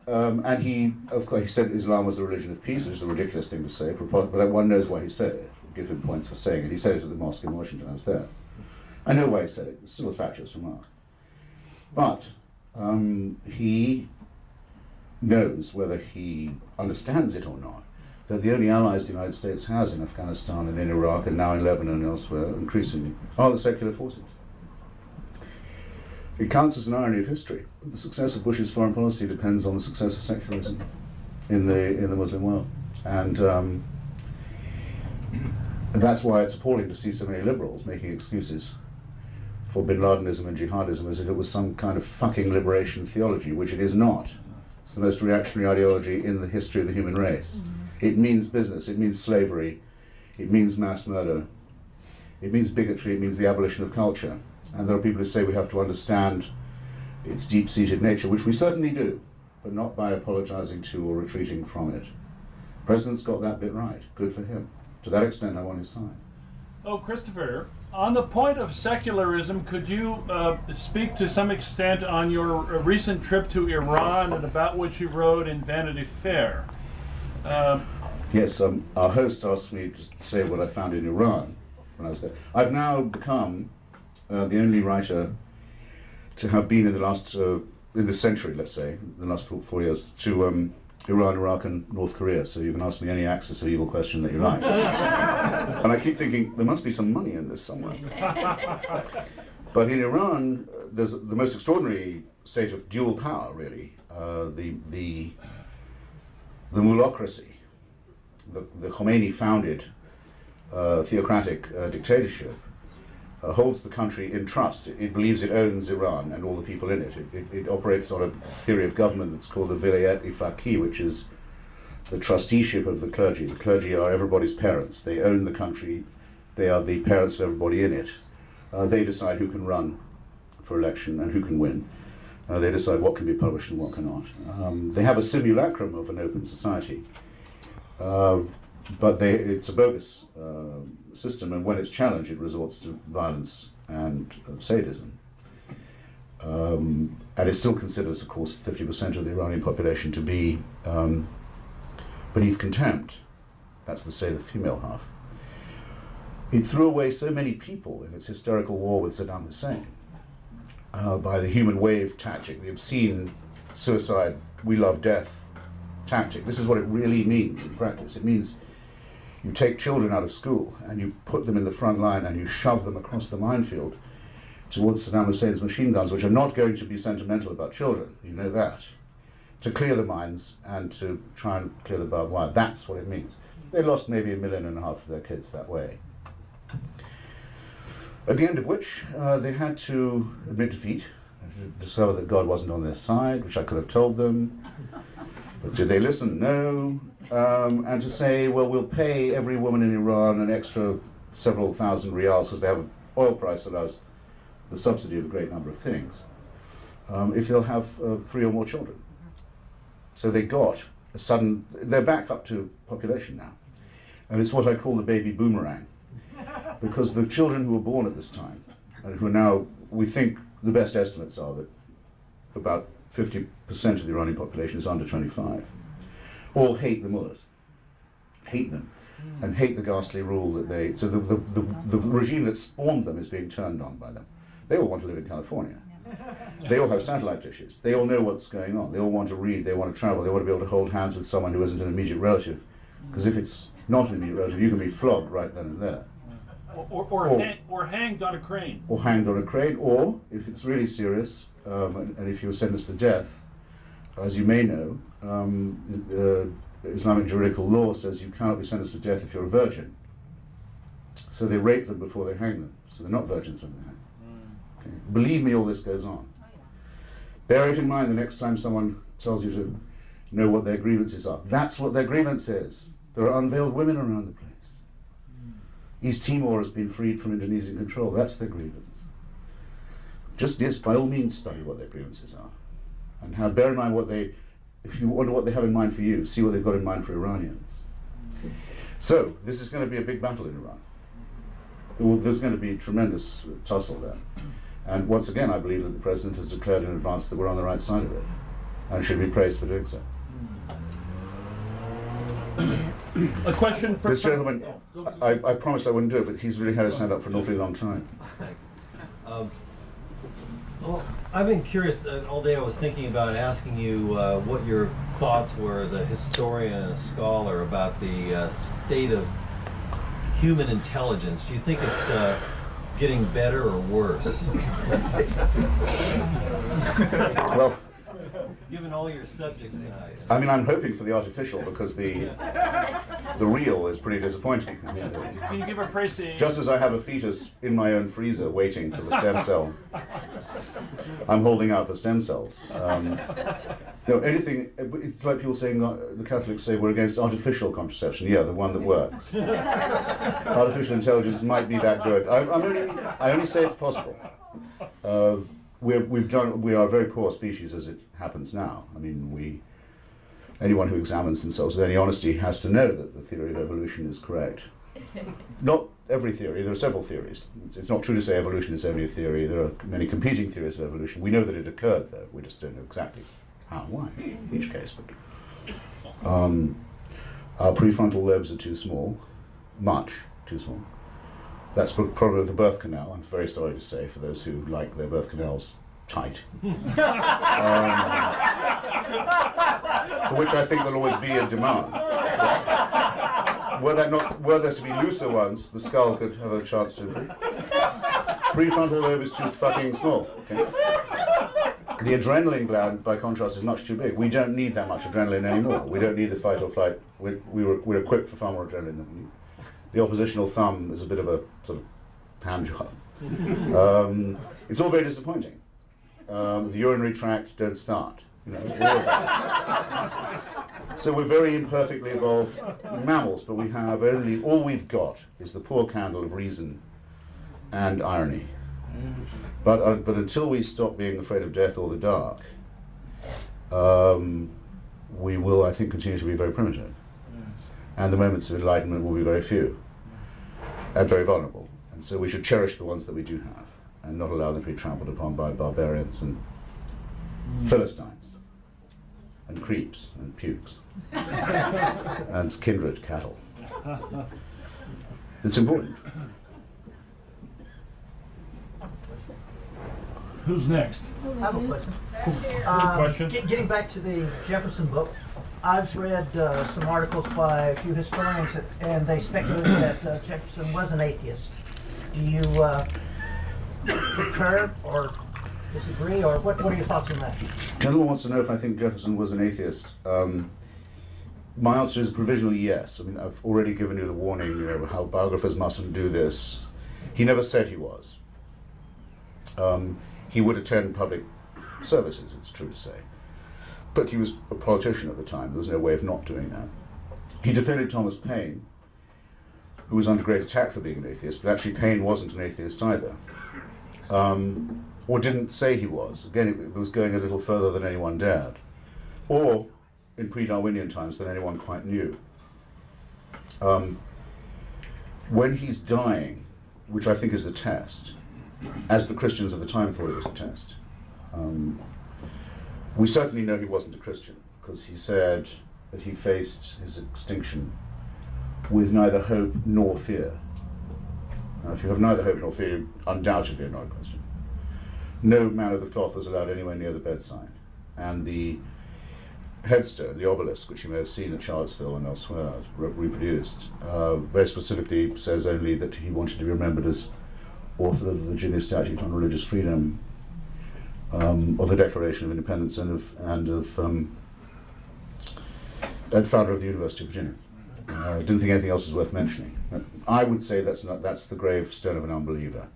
and he, of course, he said Islam was the religion of peace, which is a ridiculous thing to say, but one knows why he said it. I'll give him points for saying it. He said it at the mosque in Washington. I was there. I know why he said it. It's still a fatuous remark. But he knows, whether he understands it or not, that the only allies the United States has in Afghanistan and in Iraq and now in Lebanon and elsewhere, increasingly, are the secular forces. It counts as an irony of history, but the success of Bush's foreign policy depends on the success of secularism in the Muslim world. And that's why it's appalling to see so many liberals making excuses for bin Ladenism and jihadism as if it was some kind of fucking liberation theology, which it is not. It's the most reactionary ideology in the history of the human race. It means business, it means slavery, it means mass murder, it means bigotry, it means the abolition of culture. And there are people who say we have to understand its deep-seated nature, which we certainly do, but not by apologizing to or retreating from it. The President's got that bit right. Good for him. To that extent, I'm on his side. Oh, Christopher, on the point of secularism, could you speak to some extent on your recent trip to Iran and about which you wrote in Vanity Fair? Yes, our host asked me to say what I found in Iran when I was there. I've now become the only writer to have been in the last, in this century, let's say, the last 4 years, to Iran, Iraq, and North Korea. So you can ask me any axis of evil question that you like. And I keep thinking, there must be some money in this somewhere. But in Iran, there's the most extraordinary state of dual power, really. The mulocracy, the Khomeini-founded theocratic dictatorship, holds the country in trust. It believes it owns Iran and all the people in it. It operates on a theory of government that's called the vilayat-i-faqih, which is the trusteeship of the clergy. The clergy are everybody's parents. They own the country. They are the parents of everybody in it. They decide who can run for election and who can win. They decide what can be published and what cannot. They have a simulacrum of an open society. But it's a bogus system, and when it's challenged, it resorts to violence and sadism. And it still considers, of course, 50% of the Iranian population to be beneath contempt. That's to say, the female half. It threw away so many people in its hysterical war with Saddam Hussein by the human wave tactic, the obscene suicide, we love death tactic. This is what it really means in practice. It means you take children out of school and you put them in the front line and you shove them across the minefield towards Saddam Hussein's machine guns, which are not going to be sentimental about children, you know that, to clear the mines and to try and clear the barbed wire. That's what it means. They lost maybe 1.5 million of their kids that way. At the end of which, they had to admit defeat, discover that God wasn't on their side, which I could have told them. But did they listen? No. And to say, well, we'll pay every woman in Iran an extra several thousand riyals, because they have an oil price that allows the subsidy of a great number of things, if they'll have 3 or more children. So they got a sudden, they're back up to population now. And it's what I call the baby boomerang. Because the children who were born at this time, and who are now, we think the best estimates are that about 50% of the Iranian population is under 25, all hate the mullahs, hate them, and hate the ghastly rule that they, so the regime that spawned them is being turned on by them. They all want to live in California. They all have satellite dishes. They all know what's going on. They all want to read, they want to travel, they want to be able to hold hands with someone who isn't an immediate relative. Because if it's not an immediate relative, you can be flogged right then and there. Or hanged on a crane. Or hanged on a crane, or, if it's really serious, and if you're sentenced to death, as you may know, Islamic juridical law says you cannot be sentenced to death if you're a virgin. So they rape them before they hang them. So they're not virgins when they hang. Okay. Believe me, all this goes on. Bear it in mind the next time someone tells you to know what their grievances are. That's what their grievance is. There are unveiled women around the place. East Timor has been freed from Indonesian control. That's their grievance. Just, yes, by all means, study what their grievances are. And bear in mind what they, if you wonder what they have in mind for you, see what they've got in mind for Iranians. So, this is going to be a big battle in Iran. There's going to be tremendous tussle there. And once again, I believe that the President has declared in advance that we're on the right side of it. and should be praised for doing so. A question for This gentleman, I promised I wouldn't do it, but he's really had his hand up for an awfully long time. Well, I've been curious all day. I was thinking about asking you what your thoughts were as a historian and a scholar about the state of human intelligence. Do you think it's getting better or worse? Well, given all your subjects tonight. I mean, I'm hoping for the artificial because the real is pretty disappointing. I mean, Can you give a praise? just as I have a fetus in my own freezer waiting for the stem cell, I'm holding out for stem cells. Anything, it's like people saying, the Catholics say we're against artificial contraception. Yeah, the one that works. Artificial intelligence might be that good. I only say it's possible. We are a very poor species as it happens now. I mean, anyone who examines themselves with any honesty has to know that the theory of evolution is correct. Not every theory, there are several theories. It's not true to say evolution is only a theory. There are many competing theories of evolution. We know that it occurred, though. We just don't know exactly how and why in each case. But our prefrontal lobes are too small, much too small. That's the problem of the birth canal, I'm very sorry to say, for those who like their birth canals tight. For which I think there'll always be a demand. Were there to be looser ones, the skull could have a chance to. Prefrontal lobe is too fucking small. Okay? The adrenaline gland, by contrast, is much too big. We don't need that much adrenaline anymore. We don't need the fight or flight. We're equipped for far more adrenaline than we need. The oppositional thumb is a bit of a sort of hand job. It's all very disappointing. The urinary tract don't start. You know, so we're very imperfectly evolved mammals, but we have all we've got is the poor candle of reason and irony. But until we stop being afraid of death or the dark, we will, I think, continue to be very primitive. And the moments of enlightenment will be very few and very vulnerable. And so we should cherish the ones that we do have and not allow them to be trampled upon by barbarians and Philistines and creeps and pukes and kindred cattle. It's important. Who's next? I have a question. Question? Getting back to the Jefferson book, I've read some articles by a few historians, and they speculated that Jefferson was an atheist. Do you concur or disagree, or what are your thoughts on that? Gentleman wants to know if I think Jefferson was an atheist. My answer is provisionally yes. I mean, I've already given you the warning, you know, how biographers mustn't do this. He never said he was. He would attend public services, it's true to say. But he was a politician at the time. There was no way of not doing that. He defended Thomas Paine, who was under great attack for being an atheist, but actually Paine wasn't an atheist either. Or didn't say he was. Again, it was going a little further than anyone dared. Or, in pre-Darwinian times, than anyone quite knew. When he's dying, which I think is the test, as the Christians of the time thought it was a test, we certainly know he wasn't a Christian, because he said that he faced his extinction with neither hope nor fear. Now, if you have neither hope nor fear, you undoubtedly are not a Christian. No man of the cloth was allowed anywhere near the bedside. And the headstone, the obelisk, which you may have seen at Charlottesville and elsewhere, reproduced, very specifically says only that he wanted to be remembered as author of the Virginia Statute on Religious Freedom, of the Declaration of Independence, and founder of the University of Virginia. I didn't think anything else is worth mentioning. I would say that's the gravestone of an unbeliever.